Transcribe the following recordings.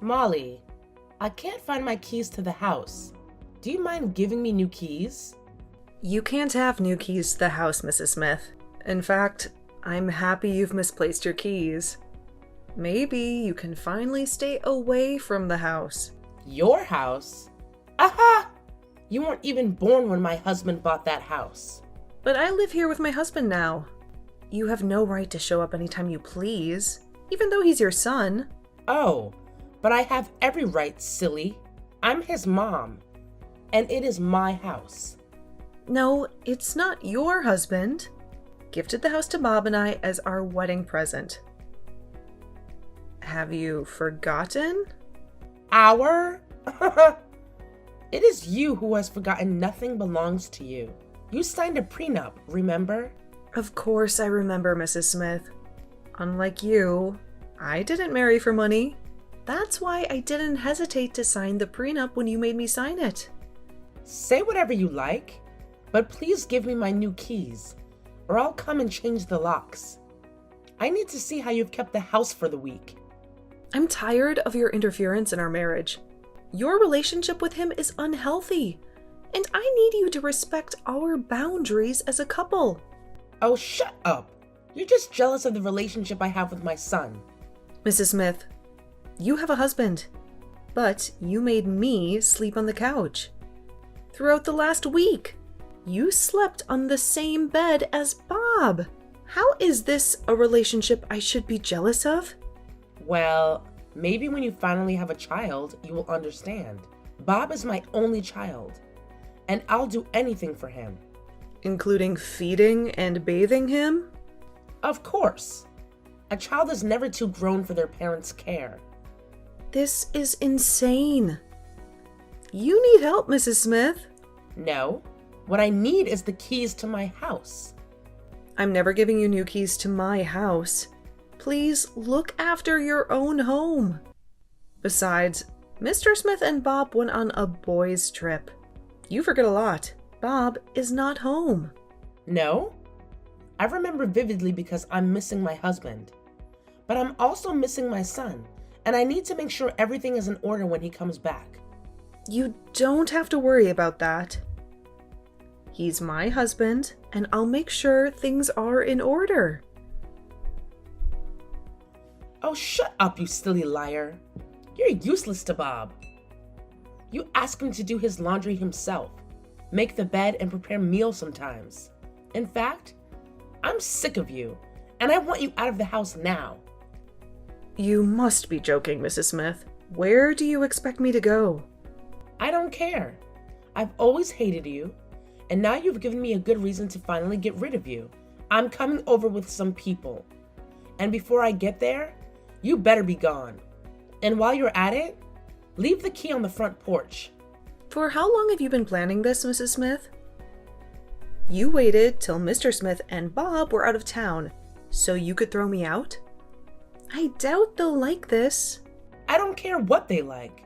Molly, I can't find my keys to the house. Do you mind giving me new keys? You can't have new keys to the house, Mrs. Smith. In fact, I'm happy you've misplaced your keys. Maybe you can finally stay away from the house. Your house? Aha! You weren't even born when my husband bought that house. But I live here with my husband now. You have no right to show up anytime you please, even though he's your son. Oh, but I have every right, silly. I'm his mom, and it is my house. No, it's not your husband. Gifted the house to Bob and I as our wedding present. Have you forgotten? Our? It is you who has forgotten nothing belongs to you. You signed a prenup, remember? Of course I remember, Mrs. Smith. Unlike you, I didn't marry for money. That's why I didn't hesitate to sign the prenup when you made me sign it. Say whatever you like, but please give me my new keys, or I'll come and change the locks. I need to see how you've kept the house for the week. I'm tired of your interference in our marriage. Your relationship with him is unhealthy, and I need you to respect our boundaries as a couple. Oh, shut up. You're just jealous of the relationship I have with my son. Mrs. Smith, you have a husband, but you made me sleep on the couch. Throughout the last week, you slept on the same bed as Bob. How is this a relationship I should be jealous of? Well, maybe when you finally have a child, you will understand. Bob is my only child, and I'll do anything for him. Including feeding and bathing him? Of course. A child is never too grown for their parents' care. This is insane. You need help, Mrs. Smith. No, what I need is the keys to my house. I'm never giving you new keys to my house. Please look after your own home. Besides, Mr. Smith and Bob went on a boys' trip. You forget a lot. Bob is not home. No? I remember vividly because I'm missing my husband. But I'm also missing my son, and I need to make sure everything is in order when he comes back. You don't have to worry about that. He's my husband, and I'll make sure things are in order. Oh, shut up, you silly liar. You're useless to Bob. You ask him to do his laundry himself, make the bed, and prepare meals sometimes. In fact, I'm sick of you, and I want you out of the house now. You must be joking, Mrs. Smith. Where do you expect me to go? I don't care. I've always hated you, and now you've given me a good reason to finally get rid of you. I'm coming over with some people, and before I get there, you better be gone. And while you're at it, leave the key on the front porch. For how long have you been planning this, Mrs. Smith? You waited till Mr. Smith and Bob were out of town, so you could throw me out? I doubt they'll like this. I don't care what they like.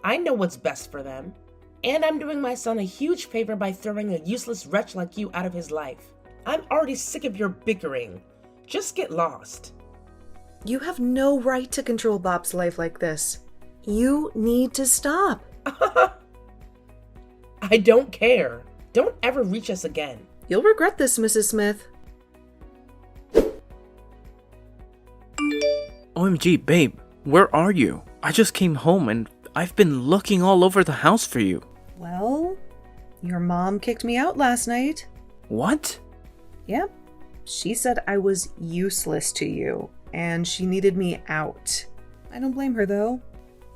I know what's best for them. And I'm doing my son a huge favor by throwing a useless wretch like you out of his life. I'm already sick of your bickering. Just get lost. You have no right to control Bob's life like this. You need to stop. I don't care. Don't ever reach us again. You'll regret this, Mrs. Smith. OMG, babe, where are you? I just came home and I've been looking all over the house for you. Well, your mom kicked me out last night. What? Yep. She said I was useless to you, and she needed me out. I don't blame her, though.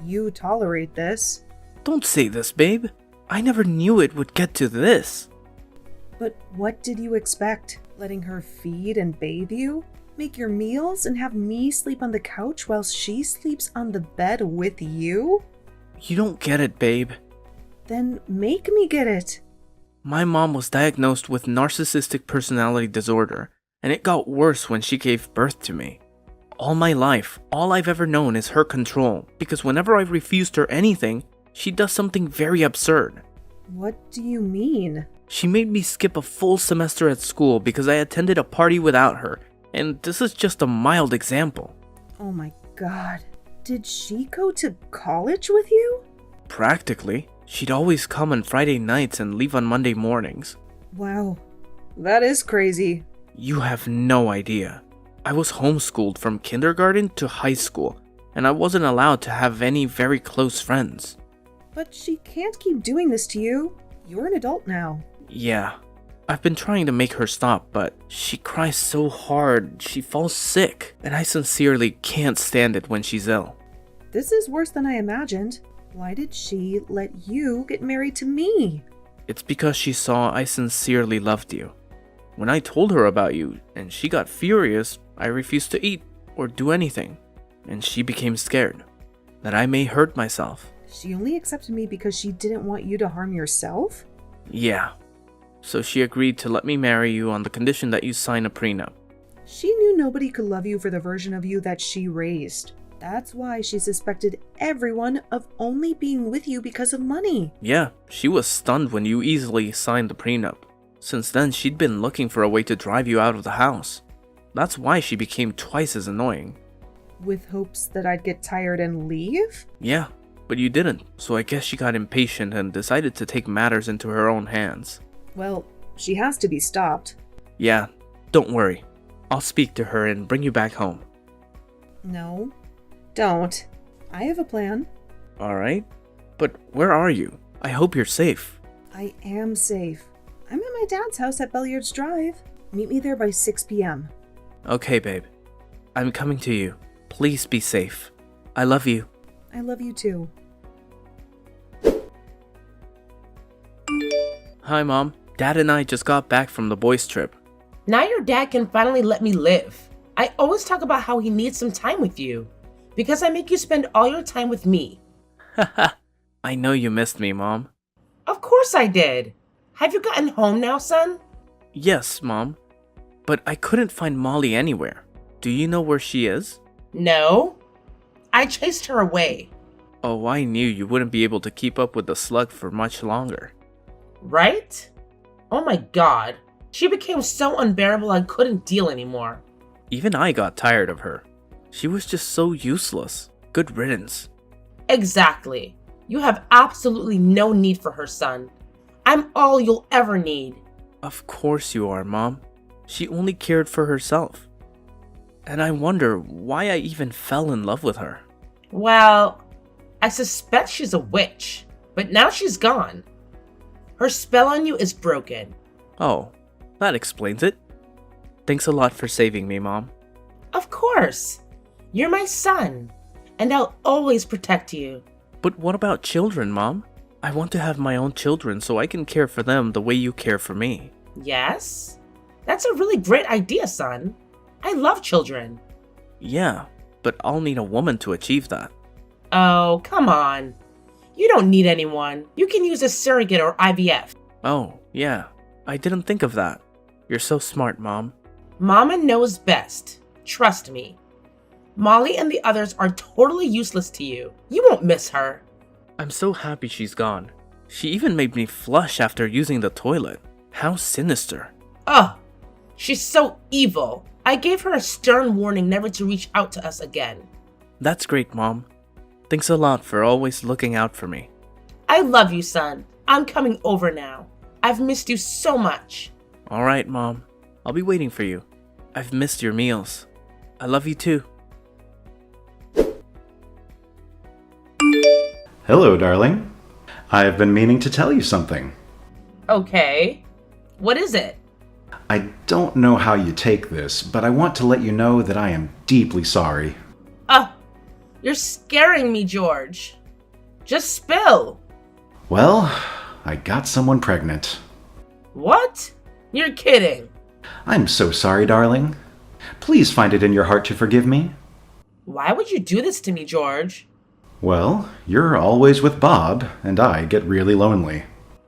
You tolerate this. Don't say this, babe. I never knew it would get to this. But what did you expect? Letting her feed and bathe you? Make your meals and have me sleep on the couch while she sleeps on the bed with you? You don't get it, babe. Then make me get it. My mom was diagnosed with narcissistic personality disorder, and it got worse when she gave birth to me. All my life, all I've ever known is her control, because whenever I refused her anything, she does something very absurd. What do you mean? She made me skip a full semester at school because I attended a party without her, and this is just a mild example. Oh my god. Did she go to college with you? Practically. She'd always come on Friday nights and leave on Monday mornings. Wow, that is crazy. You have no idea. I was homeschooled from kindergarten to high school, and I wasn't allowed to have any very close friends. But she can't keep doing this to you. You're an adult now. Yeah, I've been trying to make her stop, but she cries so hard, she falls sick, and I sincerely can't stand it when she's ill. This is worse than I imagined. Why did she let you get married to me? It's because she saw I sincerely loved you. When I told her about you, and she got furious, I refused to eat or do anything, and she became scared that I may hurt myself. She only accepted me because she didn't want you to harm yourself? Yeah. So she agreed to let me marry you on the condition that you sign a prenup. She knew nobody could love you for the version of you that she raised. That's why she suspected everyone of only being with you because of money. Yeah, she was stunned when you easily signed the prenup. Since then, she'd been looking for a way to drive you out of the house. That's why she became twice as annoying. With hopes that I'd get tired and leave? Yeah, but you didn't, so I guess she got impatient and decided to take matters into her own hands. Well, she has to be stopped. Yeah, don't worry. I'll speak to her and bring you back home. No, don't. I have a plan. Alright, but where are you? I hope you're safe. I am safe. I'm at my dad's house at Belliards Drive. Meet me there by 6 p.m. Okay, babe. I'm coming to you. Please be safe. I love you. I love you too. Hi, Mom. Dad and I just got back from the boys' trip. Now your dad can finally let me live. I always talk about how he needs some time with you, because I make you spend all your time with me. Haha, I know you missed me, Mom. Of course I did. Have you gotten home now, son? Yes, Mom. But I couldn't find Molly anywhere. Do you know where she is? No. I chased her away. Oh, I knew you wouldn't be able to keep up with the slug for much longer. Right? Oh my god. She became so unbearable I couldn't deal anymore. Even I got tired of her. She was just so useless. Good riddance. Exactly. You have absolutely no need for her, son. I'm all you'll ever need. Of course you are, Mom. She only cared for herself. And I wonder why I even fell in love with her. Well, I suspect she's a witch, but now she's gone. Her spell on you is broken. Oh, that explains it. Thanks a lot for saving me, Mom. Of course. You're my son, and I'll always protect you. But what about children, Mom? I want to have my own children so I can care for them the way you care for me. Yes? That's a really great idea, son. I love children. Yeah, but I'll need a woman to achieve that. Oh, come on. You don't need anyone. You can use a surrogate or IVF. Oh, yeah. I didn't think of that. You're so smart, Mom. Mama knows best. Trust me. Molly and the others are totally useless to you. You won't miss her. I'm so happy she's gone. She even made me flush after using the toilet. How sinister. Ugh. She's so evil. I gave her a stern warning never to reach out to us again. That's great, Mom. Thanks a lot for always looking out for me. I love you, son. I'm coming over now. I've missed you so much. Alright, Mom. I'll be waiting for you. I've missed your meals. I love you too. Hello, darling. I've been meaning to tell you something. Okay. What is it? I don't know how you take this, but I want to let you know that I am deeply sorry. Oh, you're scaring me, George. Just spill. Well, I got someone pregnant. What? You're kidding. I'm so sorry, darling. Please find it in your heart to forgive me. Why would you do this to me, George? Well, you're always with Bob, and I get really lonely.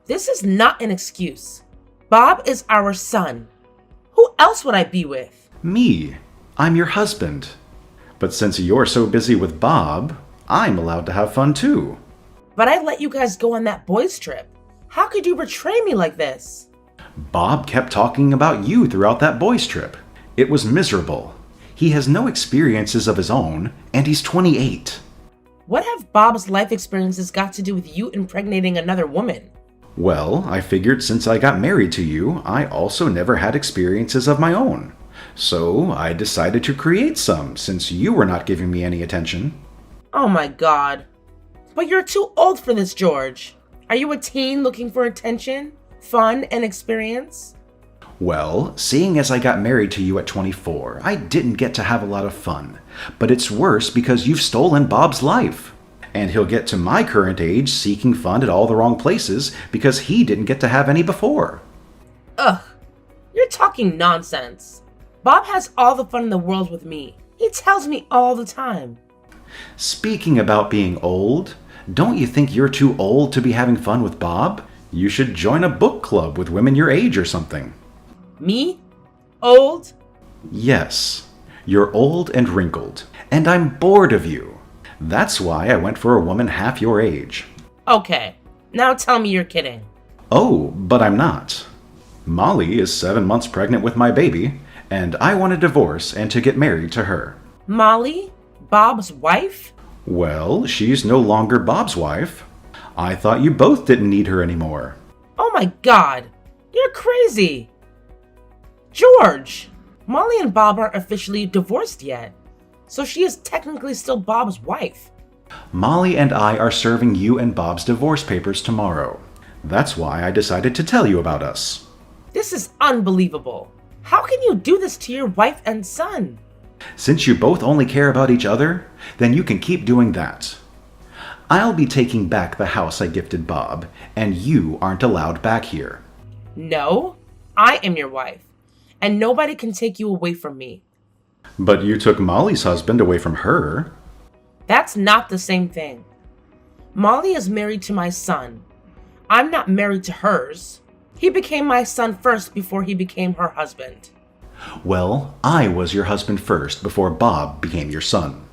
This is not an excuse. Bob is our son. Who else would I be with? Me. I'm your husband. But since you're so busy with Bob, I'm allowed to have fun too. But I let you guys go on that boys' trip. How could you betray me like this? Bob kept talking about you throughout that boys' trip. It was miserable. He has no experiences of his own, and he's 28. What have Bob's life experiences got to do with you impregnating another woman? Well, I figured since I got married to you, I also never had experiences of my own. So I decided to create some since you were not giving me any attention. Oh my god. But you're too old for this, George. Are you a teen looking for attention, fun, and experience? Well, seeing as I got married to you at 24, I didn't get to have a lot of fun. But it's worse because you've stolen Bob's life. And he'll get to my current age seeking fun at all the wrong places because he didn't get to have any before. Ugh, you're talking nonsense. Bob has all the fun in the world with me. He tells me all the time. Speaking about being old, don't you think you're too old to be having fun with Bob? You should join a book club with women your age or something. Me? Old? Yes, you're old and wrinkled, and I'm bored of you. That's why I went for a woman half your age. Okay, now tell me you're kidding. Oh, but I'm not. Molly is 7 months pregnant with my baby, and I want a divorce and to get married to her. Molly? Bob's wife? Well, she's no longer Bob's wife. I thought you both didn't need her anymore. Oh my god, you're crazy. George, Molly and Bob aren't officially divorced yet, so she is technically still Bob's wife. Molly and I are serving you and Bob's divorce papers tomorrow. That's why I decided to tell you about us. This is unbelievable. How can you do this to your wife and son? Since you both only care about each other, then you can keep doing that. I'll be taking back the house I gifted Bob, and you aren't allowed back here. No, I am your wife, and nobody can take you away from me. But you took Molly's husband away from her. That's not the same thing. Molly is married to my son. I'm not married to hers. He became my son first before he became her husband. Well, I was your husband first before Bob became your son.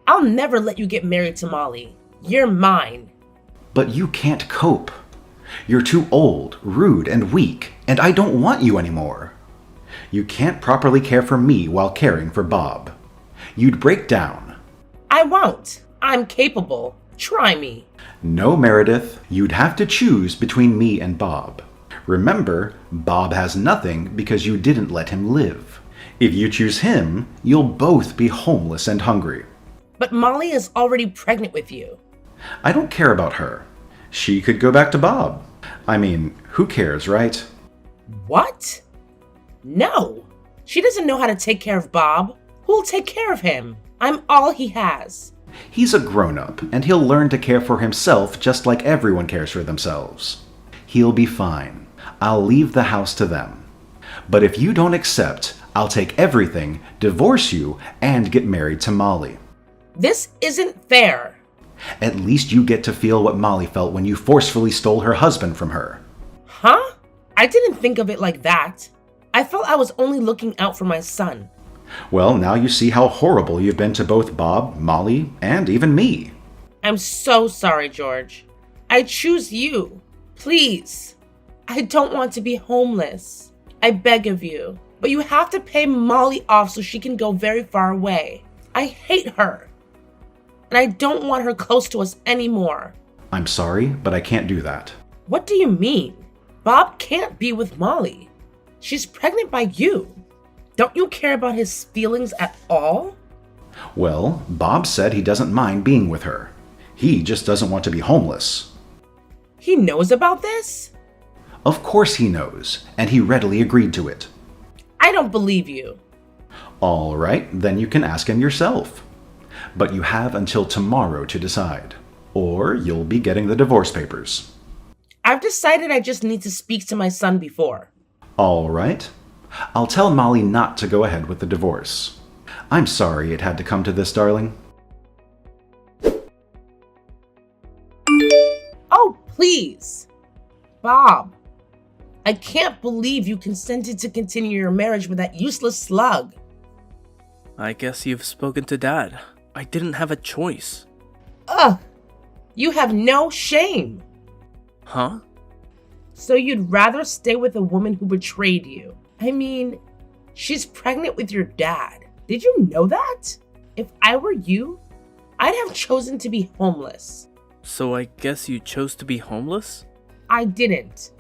I'll never let you get married to Molly. You're mine. But you can't cope. You're too old, rude, and weak, and I don't want you anymore. You can't properly care for me while caring for Bob. You'd break down. I won't. I'm capable. Try me. No, Meredith, you'd have to choose between me and Bob. Remember, Bob has nothing because you didn't let him live. If you choose him, you'll both be homeless and hungry. But Molly is already pregnant with you. I don't care about her. She could go back to Bob. I mean, who cares, right? What? No. She doesn't know how to take care of Bob. Who'll take care of him? I'm all he has. He's a grown-up, and he'll learn to care for himself just like everyone cares for themselves. He'll be fine. I'll leave the house to them. But if you don't accept, I'll take everything, divorce you, and get married to Molly. This isn't fair. At least you get to feel what Molly felt when you forcefully stole her husband from her. Huh? I didn't think of it like that. I felt I was only looking out for my son. Well, now you see how horrible you've been to both Bob, Molly, and even me. I'm so sorry, George. I choose you. Please. I don't want to be homeless. I beg of you. But you have to pay Molly off so she can go very far away. I hate her. And I don't want her close to us anymore. I'm sorry, but I can't do that. What do you mean? Bob can't be with Molly. She's pregnant by you. Don't you care about his feelings at all? Well, Bob said he doesn't mind being with her. He just doesn't want to be homeless. He knows about this? Of course he knows, and he readily agreed to it. I don't believe you. All right, then you can ask him yourself. But you have until tomorrow to decide, or you'll be getting the divorce papers. I've decided I just need to speak to my son before. All right. I'll tell Molly not to go ahead with the divorce. I'm sorry it had to come to this, darling. Oh, please. Bob, I can't believe you consented to continue your marriage with that useless slug. I guess you've spoken to Dad. I didn't have a choice. Ugh, you have no shame. Huh? So you'd rather stay with a woman who betrayed you? I mean, she's pregnant with your dad. Did you know that? If I were you, I'd have chosen to be homeless. So I guess you chose to be homeless? I didn't,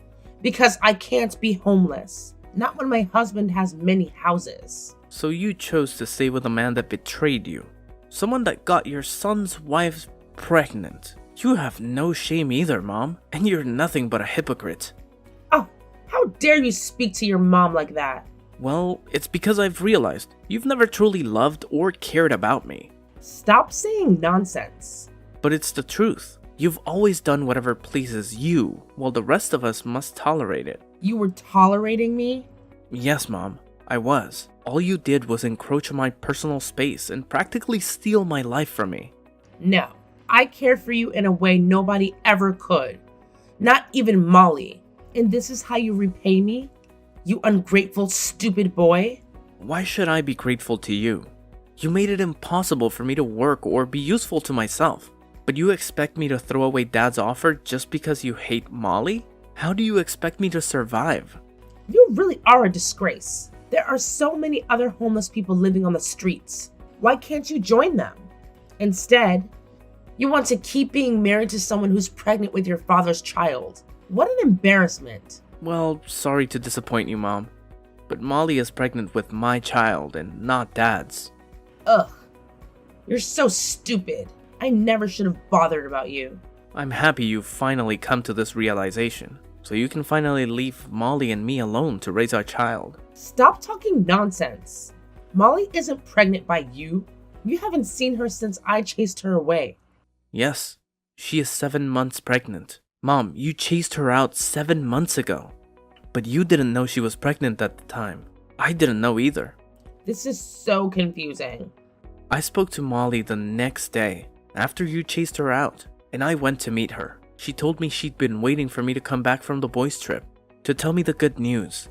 because I can't be homeless. Not when my husband has many houses. So you chose to stay with a man that betrayed you. Someone that got your son's wife pregnant. You have no shame either, Mom, and you're nothing but a hypocrite. Oh, how dare you speak to your mom like that? Well, it's because I've realized you've never truly loved or cared about me. Stop saying nonsense. But it's the truth. You've always done whatever pleases you, while the rest of us must tolerate it. You were tolerating me? Yes, Mom, I was. All you did was encroach on my personal space and practically steal my life from me. No, I cared for you in a way nobody ever could. Not even Molly. And this is how you repay me? You ungrateful, stupid boy? Why should I be grateful to you? You made it impossible for me to work or be useful to myself. But you expect me to throw away Dad's offer just because you hate Molly? How do you expect me to survive? You really are a disgrace. There are so many other homeless people living on the streets. Why can't you join them? Instead, you want to keep being married to someone who's pregnant with your father's child. What an embarrassment. Well, sorry to disappoint you, Mom. But Molly is pregnant with my child and not Dad's. Ugh. You're so stupid. I never should have bothered about you. I'm happy you've finally come to this realization, so you can finally leave Molly and me alone to raise our child. Stop talking nonsense. Molly isn't pregnant by you. You haven't seen her since I chased her away. Yes, she is 7 months pregnant. Mom, you chased her out 7 months ago. But you didn't know she was pregnant at the time. I didn't know either. This is so confusing. I spoke to Molly the next day, after you chased her out, and I went to meet her. She told me she'd been waiting for me to come back from the boys' trip, to tell me the good news.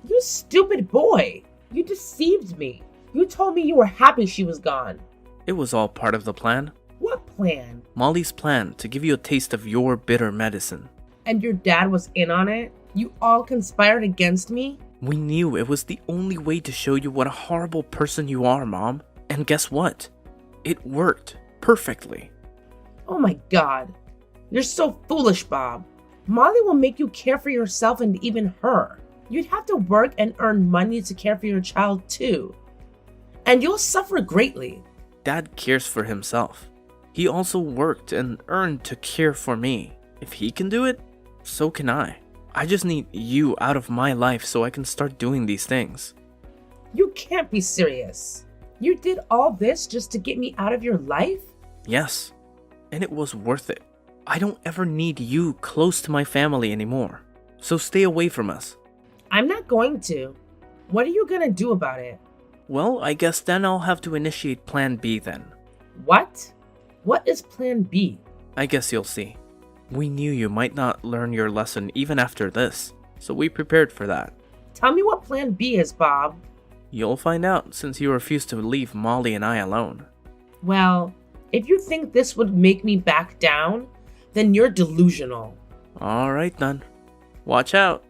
You stupid boy! You deceived me. You told me you were happy she was gone. It was all part of the plan. What plan? Molly's plan to give you a taste of your bitter medicine. And your dad was in on it? You all conspired against me? We knew it was the only way to show you what a horrible person you are, Mom. And guess what? It worked perfectly. Oh my god. You're so foolish, Bob. Molly will make you care for yourself and even her. You'd have to work and earn money to care for your child too. And you'll suffer greatly. Dad cares for himself. He also worked and earned to care for me. If he can do it, so can I. I just need you out of my life so I can start doing these things. You can't be serious. You did all this just to get me out of your life? Yes, and it was worth it. I don't ever need you close to my family anymore, so stay away from us. I'm not going to. What are you gonna do about it? Well, I guess then I'll have to initiate Plan B then. What? What is Plan B? I guess you'll see. We knew you might not learn your lesson even after this, so we prepared for that. Tell me what Plan B is, Bob. You'll find out since you refuse to leave Molly and I alone. Well, if you think this would make me back down, then you're delusional. Alright then. Watch out.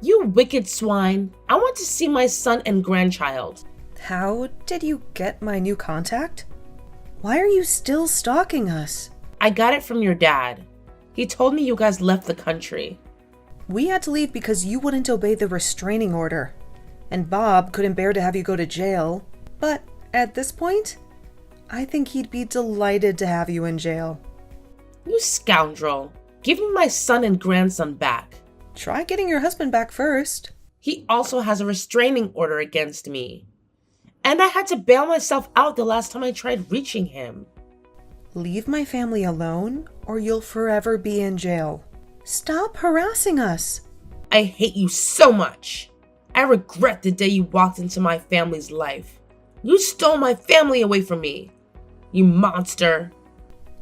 You wicked swine. I want to see my son and grandchild. How did you get my new contact? Why are you still stalking us? I got it from your dad. He told me you guys left the country. We had to leave because you wouldn't obey the restraining order. And Bob couldn't bear to have you go to jail. But at this point, I think he'd be delighted to have you in jail. You scoundrel. Give me my son and grandson back. Try getting your husband back first. He also has a restraining order against me. And I had to bail myself out the last time I tried reaching him. Leave my family alone, or you'll forever be in jail. Stop harassing us. I hate you so much. I regret the day you walked into my family's life. You stole my family away from me. You monster.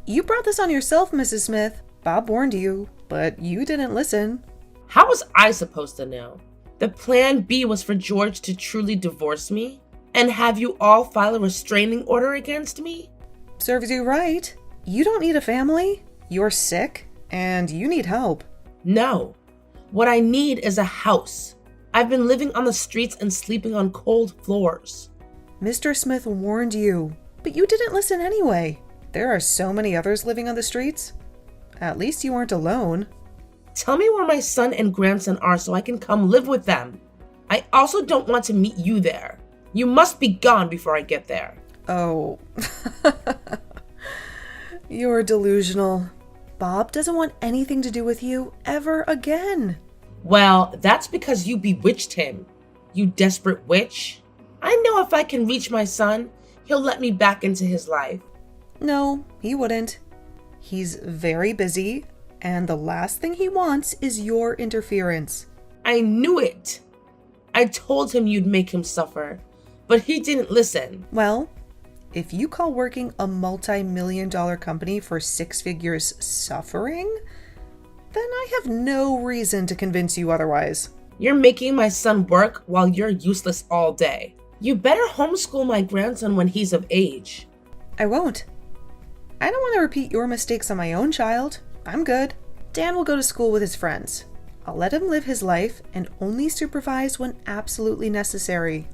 You brought this on yourself, Mrs. Smith. Bob warned you, but you didn't listen. How was I supposed to know? The plan B was for George to truly divorce me and have you all file a restraining order against me? Serves you right. You don't need a family. You're sick, and you need help. No. What I need is a house. I've been living on the streets and sleeping on cold floors. Mr. Smith warned you, but you didn't listen anyway. There are so many others living on the streets. At least you aren't alone. Tell me where my son and grandson are so I can come live with them. I also don't want to meet you there. You must be gone before I get there. Oh, you're delusional. Bob doesn't want anything to do with you ever again. Well, that's because you bewitched him, you desperate witch. I know if I can reach my son, he'll let me back into his life. No, he wouldn't. He's very busy, and the last thing he wants is your interference. I knew it. I told him you'd make him suffer, but he didn't listen. Well, if you call working a multi-million-dollar company for 6 figures suffering, then I have no reason to convince you otherwise. You're making my son work while you're useless all day. You better homeschool my grandson when he's of age. I won't. I don't want to repeat your mistakes on my own child. I'm good. Dan will go to school with his friends. I'll let him live his life and only supervise when absolutely necessary.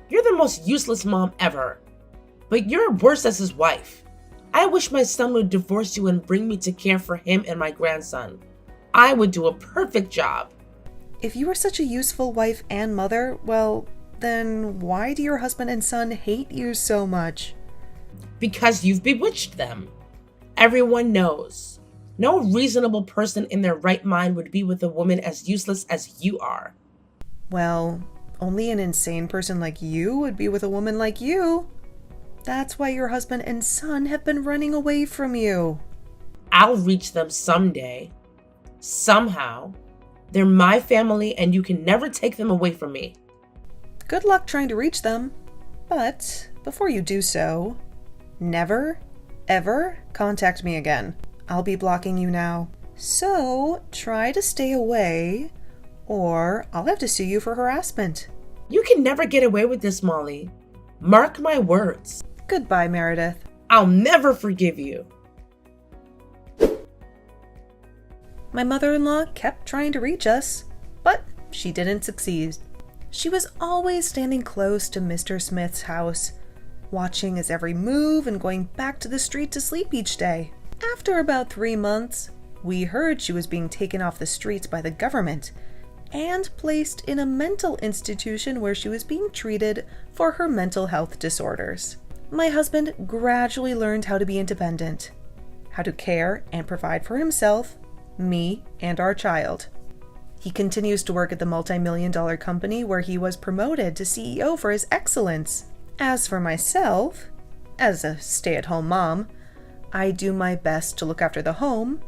You're the most useless mom ever. But you're worse as his wife. I wish my son would divorce you and bring me to care for him and my grandson. I would do a perfect job. If you are such a useful wife and mother, well, then why do your husband and son hate you so much? Because you've bewitched them. Everyone knows. No reasonable person in their right mind would be with a woman as useless as you are. Well, only an insane person like you would be with a woman like you. That's why your husband and son have been running away from you. I'll reach them someday. Somehow. They're my family and you can never take them away from me. Good luck trying to reach them. But before you do so, never, ever contact me again. I'll be blocking you now. So try to stay away, or I'll have to sue you for harassment. You can never get away with this, Molly. Mark my words. Goodbye, Meredith. I'll never forgive you. My mother-in-law kept trying to reach us, but she didn't succeed. She was always standing close to Mr. Smith's house, watching his every move and going back to the street to sleep each day. After about 3 months, we heard she was being taken off the streets by the government and placed in a mental institution where she was being treated for her mental health disorders. My husband gradually learned how to be independent, how to care and provide for himself, me, and our child. He continues to work at the multi-million-dollar company where he was promoted to CEO for his excellence. As for myself, as a stay-at-home mom, I do my best to look after the home,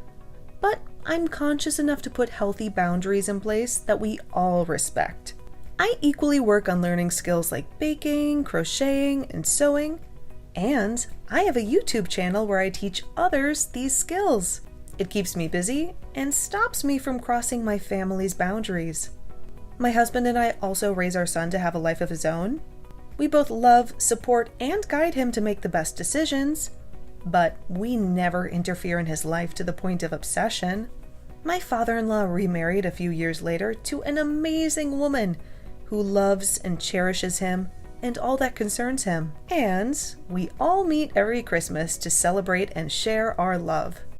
but I'm conscious enough to put healthy boundaries in place that we all respect. I equally work on learning skills like baking, crocheting, and sewing, and I have a YouTube channel where I teach others these skills. It keeps me busy and stops me from crossing my family's boundaries. My husband and I also raise our son to have a life of his own. We both love, support, and guide him to make the best decisions, but we never interfere in his life to the point of obsession. My father-in-law remarried a few years later to an amazing woman who loves and cherishes him and all that concerns him. And we all meet every Christmas to celebrate and share our love.